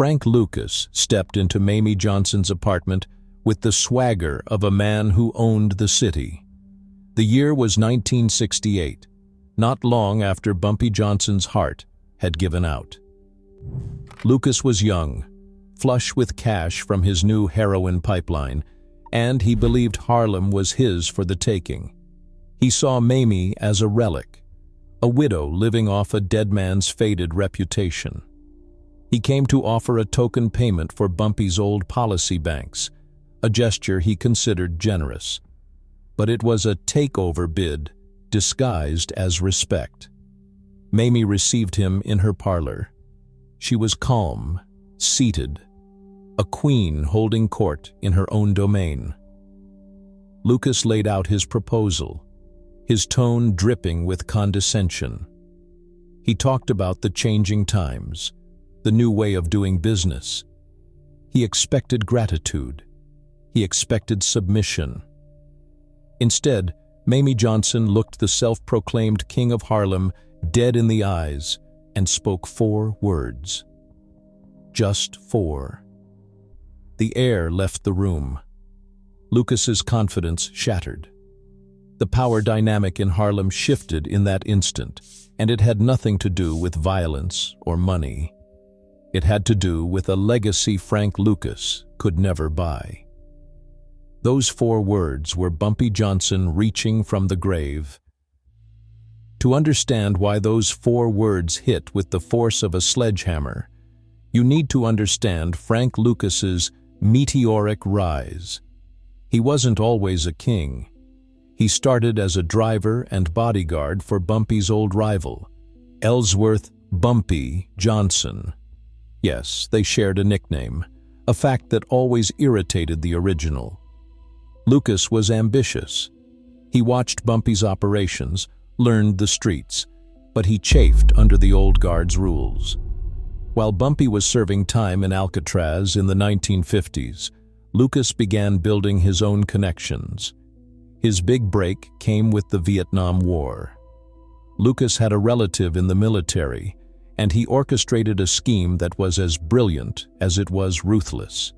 Frank Lucas stepped into Mayme Johnson's apartment with the swagger of a man who owned the city. The year was 1968, not long after Bumpy Johnson's heart had given out. Lucas was young, flush with cash from his new heroin pipeline, and he believed Harlem was his for the taking. He saw Mayme as a relic, a widow living off a dead man's faded reputation. He came to offer a token payment for Bumpy's old policy banks, a gesture he considered generous. But it was a takeover bid disguised as respect. Mayme received him in her parlor. She was calm, seated, a queen holding court in her own domain. Lucas laid out his proposal, his tone dripping with condescension. He talked about the changing times, the new way of doing business. He expected gratitude. He expected submission. Instead, Mayme Johnson looked the self-proclaimed king of Harlem dead in the eyes and spoke 4 words. Just 4. The air left the room. Lucas's confidence shattered. The power dynamic in Harlem shifted in that instant, and it had nothing to do with violence or money. It had to do with a legacy Frank Lucas could never buy. Those 4 words were Bumpy Johnson reaching from the grave. To understand why those 4 words hit with the force of a sledgehammer, you need to understand Frank Lucas's meteoric rise. He wasn't always a king. He started as a driver and bodyguard for Bumpy's old rival, Ellsworth "Bumpy" Johnson. Yes, they shared a nickname, a fact that always irritated the original. Lucas was ambitious. He watched Bumpy's operations, learned the streets, but he chafed under the old guard's rules. While Bumpy was serving time in Alcatraz in the 1950s, Lucas began building his own connections. His big break came with the Vietnam War. Lucas had a relative in the military, and he orchestrated a scheme that was as brilliant as it was ruthless.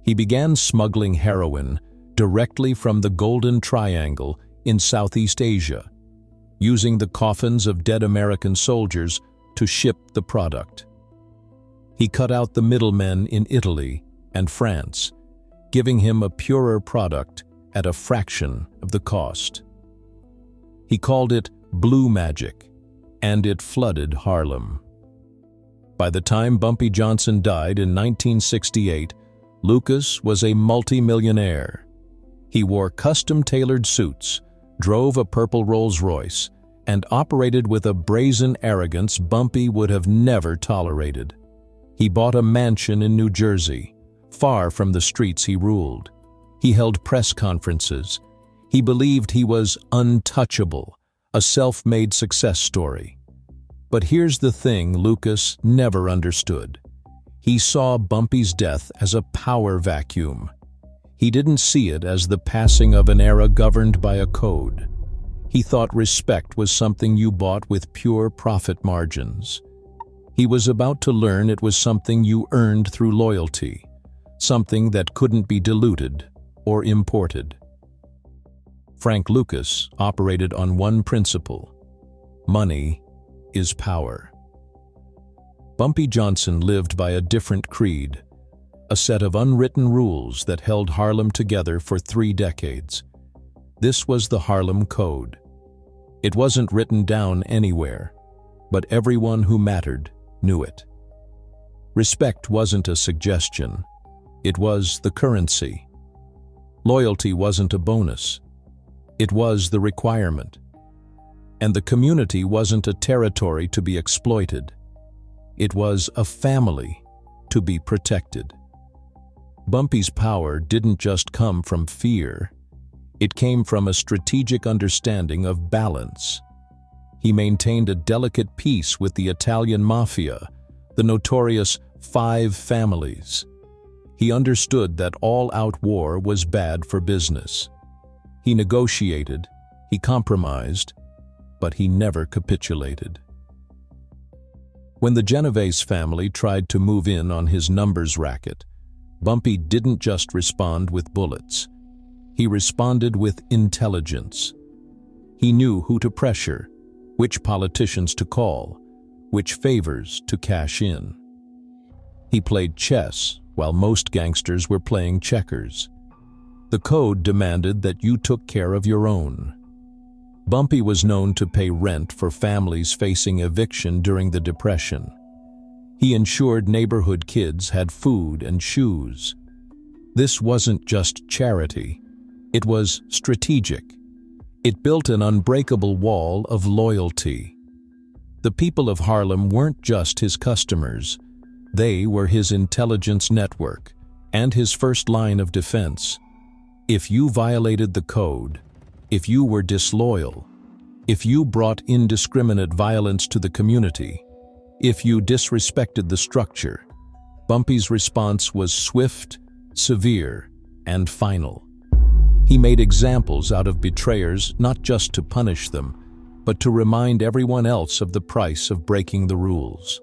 He began smuggling heroin directly from the Golden Triangle in Southeast Asia, using the coffins of dead American soldiers to ship the product. He cut out the middlemen in Italy and France, giving him a purer product at a fraction of the cost. He called it blue magic, and it flooded Harlem. By the time Bumpy Johnson died in 1968, Lucas was a multi-millionaire. He wore custom-tailored suits, drove a purple Rolls-Royce, and operated with a brazen arrogance Bumpy would have never tolerated. He bought a mansion in New Jersey, far from the streets he ruled. He held press conferences. He believed he was untouchable, a self-made success story. But here's the thing Lucas never understood. He saw Bumpy's death as a power vacuum. He didn't see it as the passing of an era governed by a code. He thought respect was something you bought with pure profit margins. He was about to learn it was something you earned through loyalty, something that couldn't be diluted or imported. Frank Lucas operated on one principle: money is power. Bumpy Johnson lived by a different creed, a set of unwritten rules that held Harlem together for 3 decades. This was the Harlem Code. It wasn't written down anywhere, but everyone who mattered knew it. Respect wasn't a suggestion, it was the currency. Loyalty wasn't a bonus, it was the requirement. And the community wasn't a territory to be exploited. It was a family to be protected. Bumpy's power didn't just come from fear. It came from a strategic understanding of balance. He maintained a delicate peace with the Italian mafia, the notorious 5 families. He understood that all-out war was bad for business. He negotiated, he compromised, but he never capitulated. When the Genovese family tried to move in on his numbers racket, Bumpy didn't just respond with bullets. He responded with intelligence. He knew who to pressure, which politicians to call, which favors to cash in. He played chess while most gangsters were playing checkers. The code demanded that you took care of your own. Bumpy was known to pay rent for families facing eviction during the Depression. He ensured neighborhood kids had food and shoes. This wasn't just charity, it was strategic. It built an unbreakable wall of loyalty. The people of Harlem weren't just his customers, they were his intelligence network and his first line of defense. If you violated the code, if you were disloyal, if you brought indiscriminate violence to the community, if you disrespected the structure, Bumpy's response was swift, severe, and final. He made examples out of betrayers not just to punish them, but to remind everyone else of the price of breaking the rules.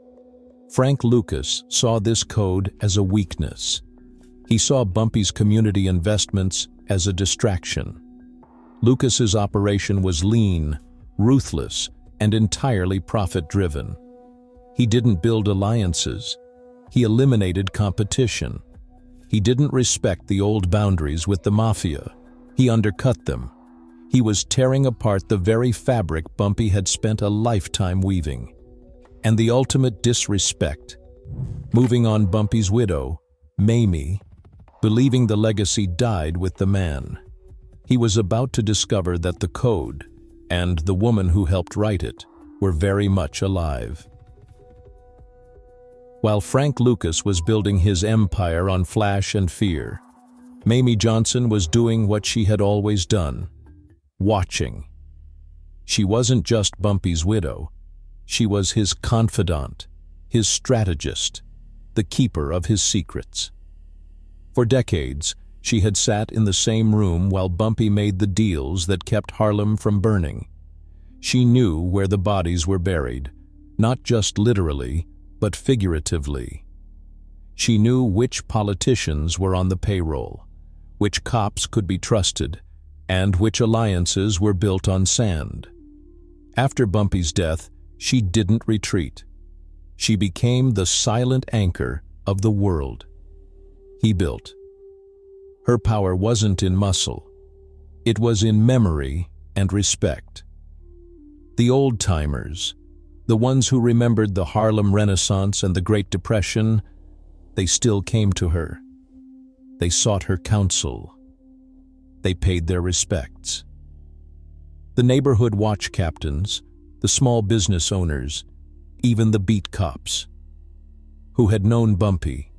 Frank Lucas saw this code as a weakness. He saw Bumpy's community investments as a distraction. Lucas's operation was lean, ruthless, and entirely profit-driven. He didn't build alliances. He eliminated competition. He didn't respect the old boundaries with the mafia. He undercut them. He was tearing apart the very fabric Bumpy had spent a lifetime weaving. And the ultimate disrespect, moving on Bumpy's widow, Mayme, believing the legacy died with the man. He was about to discover that the code, and the woman who helped write it, were very much alive. While Frank Lucas was building his empire on flash and fear, Mayme Johnson was doing what she had always done, watching. She wasn't just Bumpy's widow, she was his confidant, his strategist, the keeper of his secrets. For decades, she had sat in the same room while Bumpy made the deals that kept Harlem from burning. She knew where the bodies were buried, not just literally, but figuratively. She knew which politicians were on the payroll, which cops could be trusted, and which alliances were built on sand. After Bumpy's death, she didn't retreat. She became the silent anchor of the world he built. Her power wasn't in muscle. It was in memory and respect. The old-timers, the ones who remembered the Harlem Renaissance and the Great Depression, they still came to her. They sought her counsel. They paid their respects. The neighborhood watch captains, the small business owners, even the beat cops, who had known Bumpy,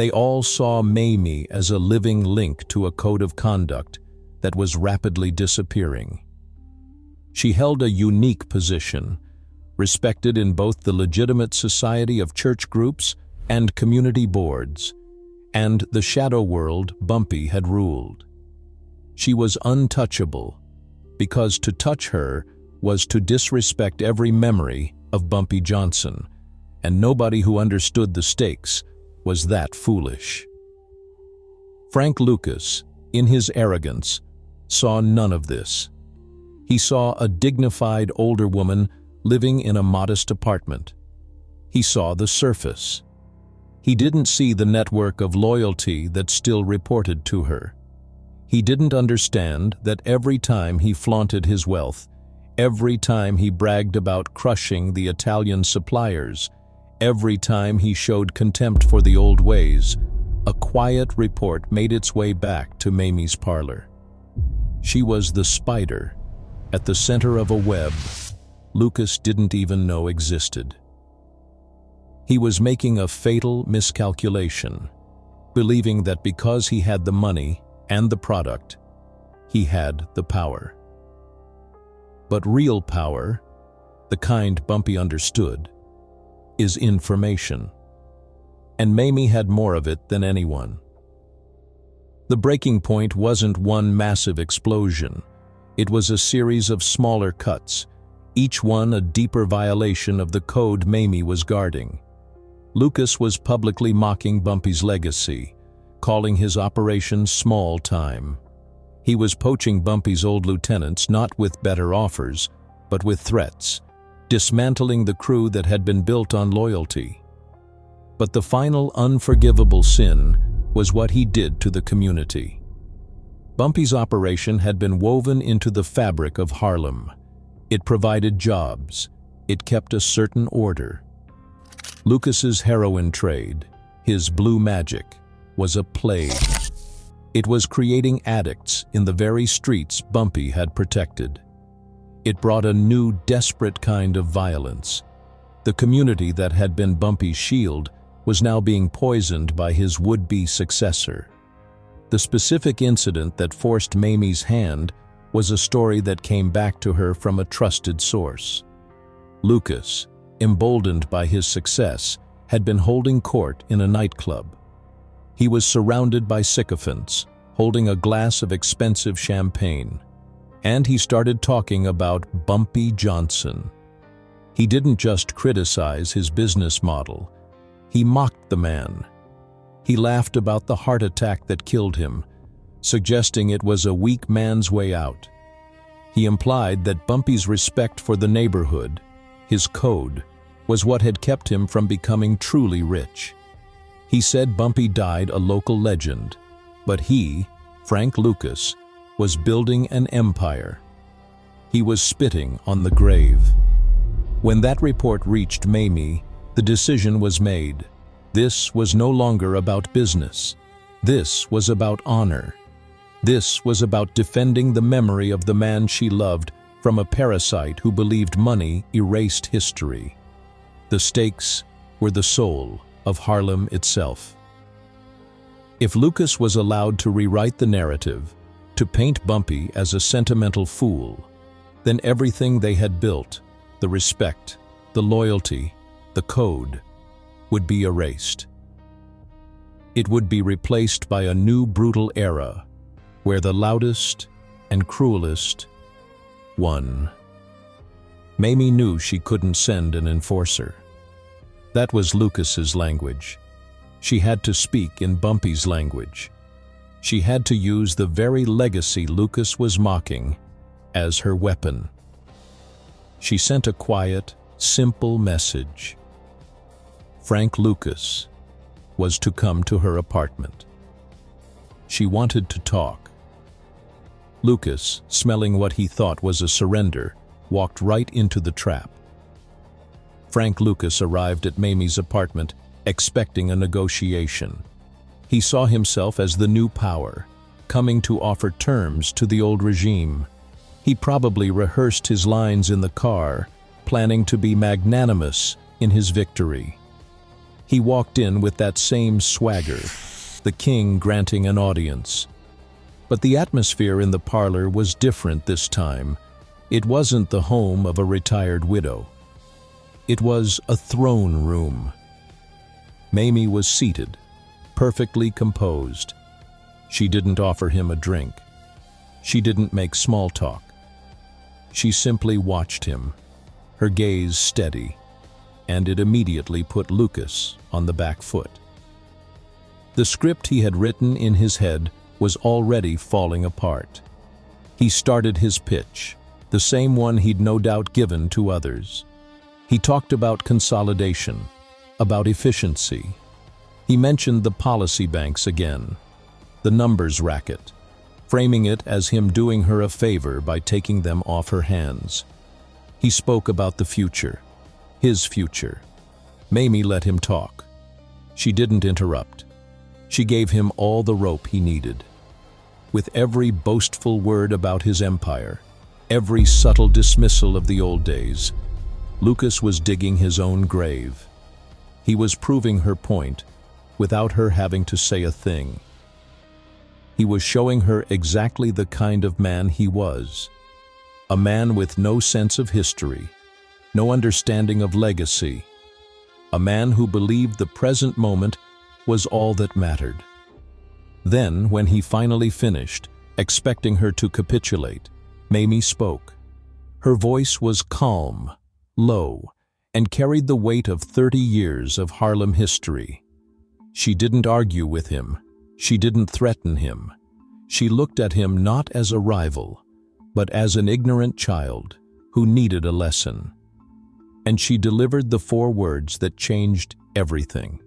they all saw Mayme as a living link to a code of conduct that was rapidly disappearing. She held a unique position, respected in both the legitimate society of church groups and community boards, and the shadow world Bumpy had ruled. She was untouchable, because to touch her was to disrespect every memory of Bumpy Johnson, and nobody who understood the stakes was that foolish. Frank Lucas, in his arrogance, saw none of this. He saw a dignified older woman living in a modest apartment. He saw the surface. He didn't see the network of loyalty that still reported to her. He didn't understand that every time he flaunted his wealth, every time he bragged about crushing the Italian suppliers, every time he showed contempt for the old ways, a quiet report made its way back to Mayme's parlor. She was the spider at the center of a web Lucas didn't even know existed. He was making a fatal miscalculation, believing that because he had the money and the product, he had the power. But real power, the kind Bumpy understood, is information. And Mayme had more of it than anyone. The breaking point wasn't one massive explosion. It was a series of smaller cuts, each one a deeper violation of the code Mayme was guarding. Lucas was publicly mocking Bumpy's legacy, calling his operation small time. He was poaching Bumpy's old lieutenants not with better offers, but with threats, dismantling the crew that had been built on loyalty. But the final unforgivable sin was what he did to the community. Bumpy's operation had been woven into the fabric of Harlem. It provided jobs. It kept a certain order. Lucas's heroin trade, his blue magic, was a plague. It was creating addicts in the very streets Bumpy had protected. It brought a new, desperate kind of violence. The community that had been Bumpy's shield was now being poisoned by his would-be successor. The specific incident that forced Mayme's hand was a story that came back to her from a trusted source. Lucas, emboldened by his success, had been holding court in a nightclub. He was surrounded by sycophants, holding a glass of expensive champagne, and he started talking about Bumpy Johnson. He didn't just criticize his business model, he mocked the man. He laughed about the heart attack that killed him, suggesting it was a weak man's way out. He implied that Bumpy's respect for the neighborhood, his code, was what had kept him from becoming truly rich. He said Bumpy died a local legend, but he, Frank Lucas, was building an empire. He was spitting on the grave. When that report reached Mayme, the decision was made. This was no longer about business. This was about honor. This was about defending the memory of the man she loved from a parasite who believed money erased history. The stakes were the soul of Harlem itself. If Lucas was allowed to rewrite the narrative, to paint Bumpy as a sentimental fool, then everything they had built, the respect, the loyalty, the code, would be erased. It would be replaced by a new brutal era, where the loudest and cruelest won. Mayme knew she couldn't send an enforcer. That was Lucas's language. She had to speak in Bumpy's language. She had to use the very legacy Lucas was mocking as her weapon. She sent a quiet, simple message. Frank Lucas was to come to her apartment. She wanted to talk. Lucas, smelling what he thought was a surrender, walked right into the trap. Frank Lucas arrived at Mayme's apartment, expecting a negotiation. He saw himself as the new power, coming to offer terms to the old regime. He probably rehearsed his lines in the car, planning to be magnanimous in his victory. He walked in with that same swagger, the king granting an audience. But the atmosphere in the parlor was different this time. It wasn't the home of a retired widow. It was a throne room. Mayme was seated, perfectly composed. She didn't offer him a drink. She didn't make small talk. She simply watched him, her gaze steady, and it immediately put Lucas on the back foot. The script he had written in his head was already falling apart. He started his pitch, the same one he'd no doubt given to others. He talked about consolidation, about efficiency. He mentioned the policy banks again, the numbers racket, framing it as him doing her a favor by taking them off her hands. He spoke about the future, his future. Mayme let him talk. She didn't interrupt. She gave him all the rope he needed. With every boastful word about his empire, every subtle dismissal of the old days, Lucas was digging his own grave. He was proving her point without her having to say a thing. He was showing her exactly the kind of man he was. A man with no sense of history, no understanding of legacy. A man who believed the present moment was all that mattered. Then, when he finally finished, expecting her to capitulate, Mayme spoke. Her voice was calm, low, and carried the weight of 30 years of Harlem history. She didn't argue with him. She didn't threaten him. She looked at him not as a rival, but as an ignorant child who needed a lesson. And she delivered the 4 words that changed everything.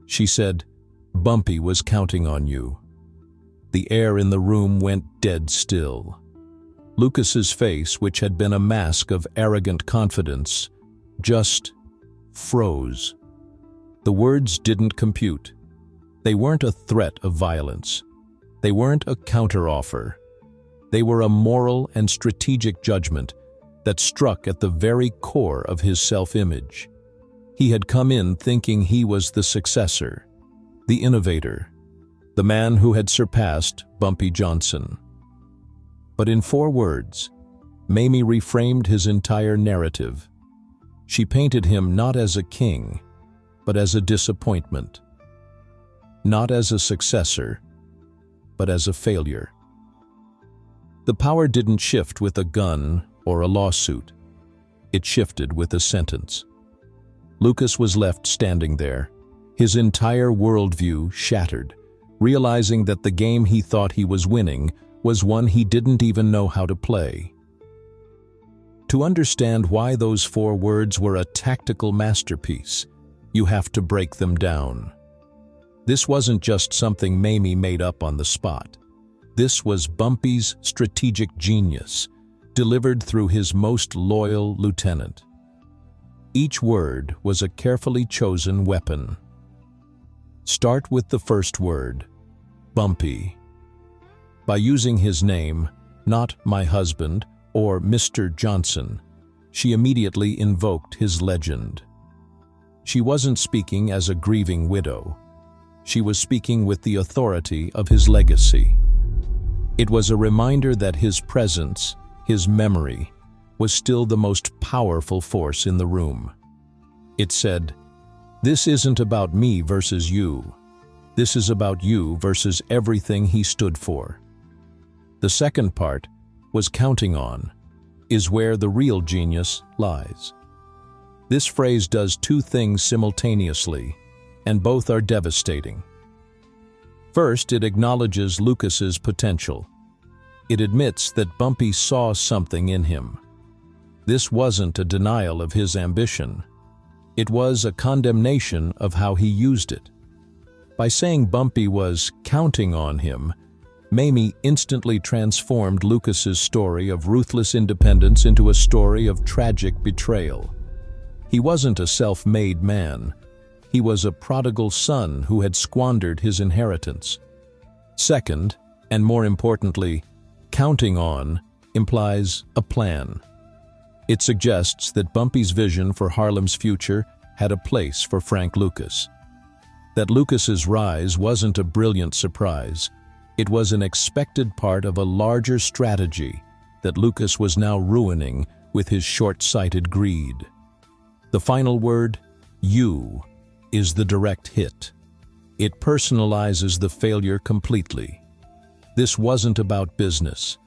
She said, "Bumpy was counting on you." The air in the room went dead still. Lucas's face, which had been a mask of arrogant confidence, just froze. The words didn't compute. They weren't a threat of violence. They weren't a counteroffer. They were a moral and strategic judgment that struck at the very core of his self-image. He had come in thinking he was the successor, the innovator, the man who had surpassed Bumpy Johnson. But in 4 words, Mayme reframed his entire narrative. She painted him not as a king, but as a disappointment. Not as a successor, but as a failure. The power didn't shift with a gun or a lawsuit. It shifted with a sentence. Lucas was left standing there, his entire worldview shattered, realizing that the game he thought he was winning was one he didn't even know how to play. To understand why those 4 words were a tactical masterpiece, you have to break them down. This wasn't just something Mayme made up on the spot. This was Bumpy's strategic genius, delivered through his most loyal lieutenant. Each word was a carefully chosen weapon. Start with the first word, Bumpy. By using his name, not my husband or Mr. Johnson, she immediately invoked his legend. She wasn't speaking as a grieving widow. She was speaking with the authority of his legacy. It was a reminder that his presence, his memory, was still the most powerful force in the room. It said, "This isn't about me versus you. This is about you versus everything he stood for." The second part was counting on, is where the real genius lies. This phrase does 2 things simultaneously, and both are devastating. First, it acknowledges Lucas's potential. It admits that Bumpy saw something in him. This wasn't a denial of his ambition. It was a condemnation of how he used it. By saying Bumpy was counting on him, Mayme instantly transformed Lucas's story of ruthless independence into a story of tragic betrayal. He wasn't a self-made man. He was a prodigal son who had squandered his inheritance. Second, and more importantly, counting on implies a plan. It suggests that Bumpy's vision for Harlem's future had a place for Frank Lucas. That Lucas's rise wasn't a brilliant surprise. It was an expected part of a larger strategy that Lucas was now ruining with his short-sighted greed. The final word, you, is the direct hit. It personalizes the failure completely. This wasn't about business.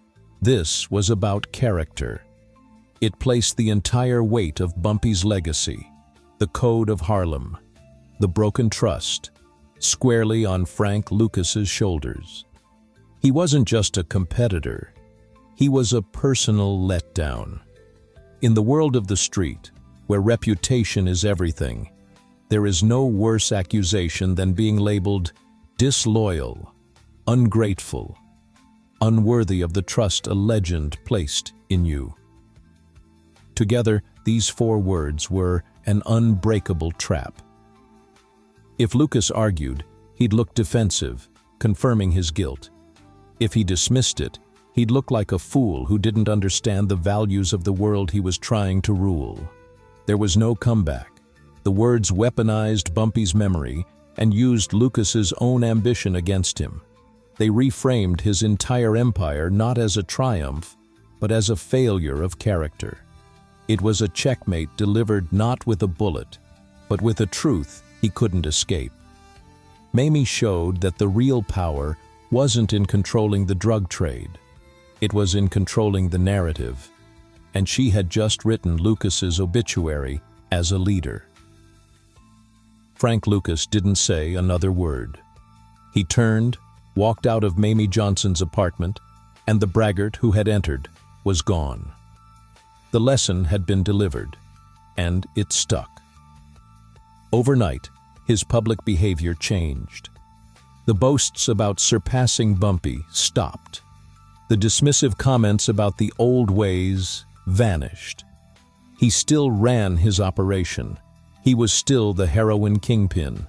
This was about character. It placed the entire weight of Bumpy's legacy, the code of Harlem, the broken trust, squarely on Frank Lucas's shoulders. He wasn't just a competitor. He was a personal letdown. In the world of the street, where reputation is everything, there is no worse accusation than being labeled disloyal, ungrateful, unworthy of the trust a legend placed in you. Together, these 4 words were an unbreakable trap. If Lucas argued, he'd look defensive, confirming his guilt. If he dismissed it, he'd look like a fool who didn't understand the values of the world he was trying to rule. There was no comeback. The words weaponized Bumpy's memory and used Lucas's own ambition against him. They reframed his entire empire not as a triumph, but as a failure of character. It was a checkmate delivered not with a bullet, but with a truth he couldn't escape. Mayme showed that the real power wasn't in controlling the drug trade. It was in controlling the narrative. and she had just written Lucas's obituary as a leader. Frank Lucas didn't say another word. He turned, walked out of Mayme Johnson's apartment, and the braggart who had entered was gone. The lesson had been delivered, and it stuck. Overnight, his public behavior changed. The boasts about surpassing Bumpy stopped. The dismissive comments about the old ways vanished. He still ran his operation. He was still the heroin kingpin.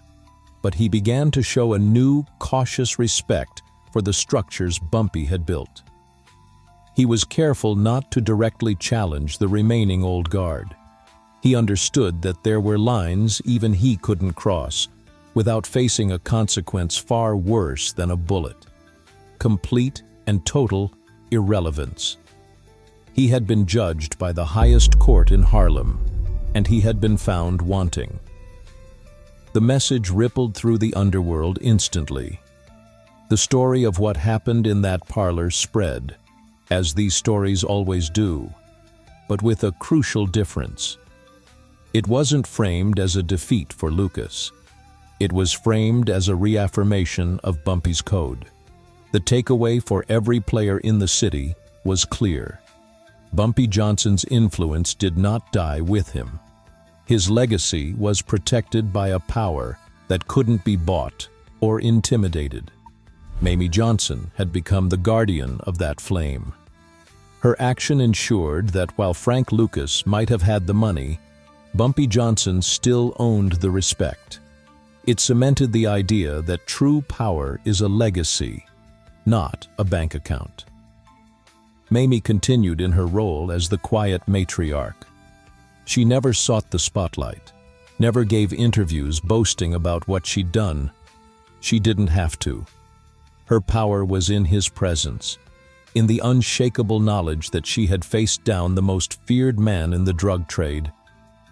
But he began to show a new, cautious respect for the structures Bumpy had built. He was careful not to directly challenge the remaining old guard. He understood that there were lines even he couldn't cross without facing a consequence far worse than a bullet: complete and total irrelevance. He had been judged by the highest court in Harlem, and he had been found wanting. The message rippled through the underworld instantly. The story of what happened in that parlor spread, as these stories always do, but with a crucial difference. It wasn't framed as a defeat for Lucas. It was framed as a reaffirmation of Bumpy's code. The takeaway for every player in the city was clear. Bumpy Johnson's influence did not die with him. His legacy was protected by a power that couldn't be bought or intimidated. Mayme Johnson had become the guardian of that flame. Her action ensured that while Frank Lucas might have had the money, Bumpy Johnson still owned the respect. It cemented the idea that true power is a legacy, not a bank account. Mayme continued in her role as the quiet matriarch. She never sought the spotlight, never gave interviews boasting about what she'd done. She didn't have to. Her power was in his presence, in the unshakable knowledge that she had faced down the most feared man in the drug trade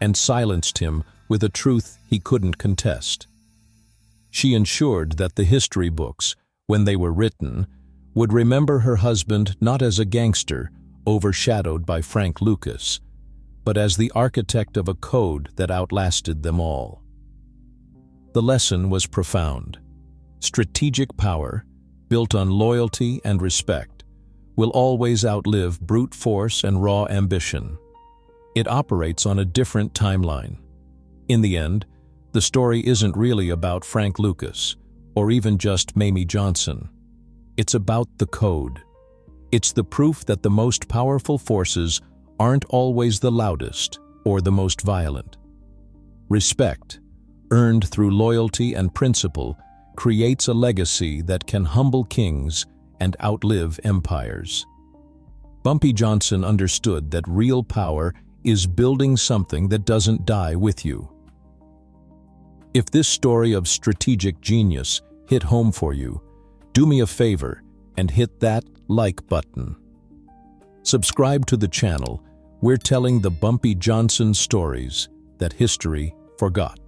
and silenced him with a truth he couldn't contest. She ensured that the history books, when they were written, would remember her husband not as a gangster overshadowed by Frank Lucas, but as the architect of a code that outlasted them all. The lesson was profound. Strategic power, built on loyalty and respect, will always outlive brute force and raw ambition. It operates on a different timeline. In the end, the story isn't really about Frank Lucas, or even just Mayme Johnson. It's about the code. It's the proof that the most powerful forces aren't always the loudest or the most violent. Respect, earned through loyalty and principle, creates a legacy that can humble kings and outlive empires. Bumpy Johnson understood that real power is building something that doesn't die with you. If this story of strategic genius hit home for you, do me a favor and hit that like button. Subscribe to the channel. We're telling the Bumpy Johnson stories that history forgot.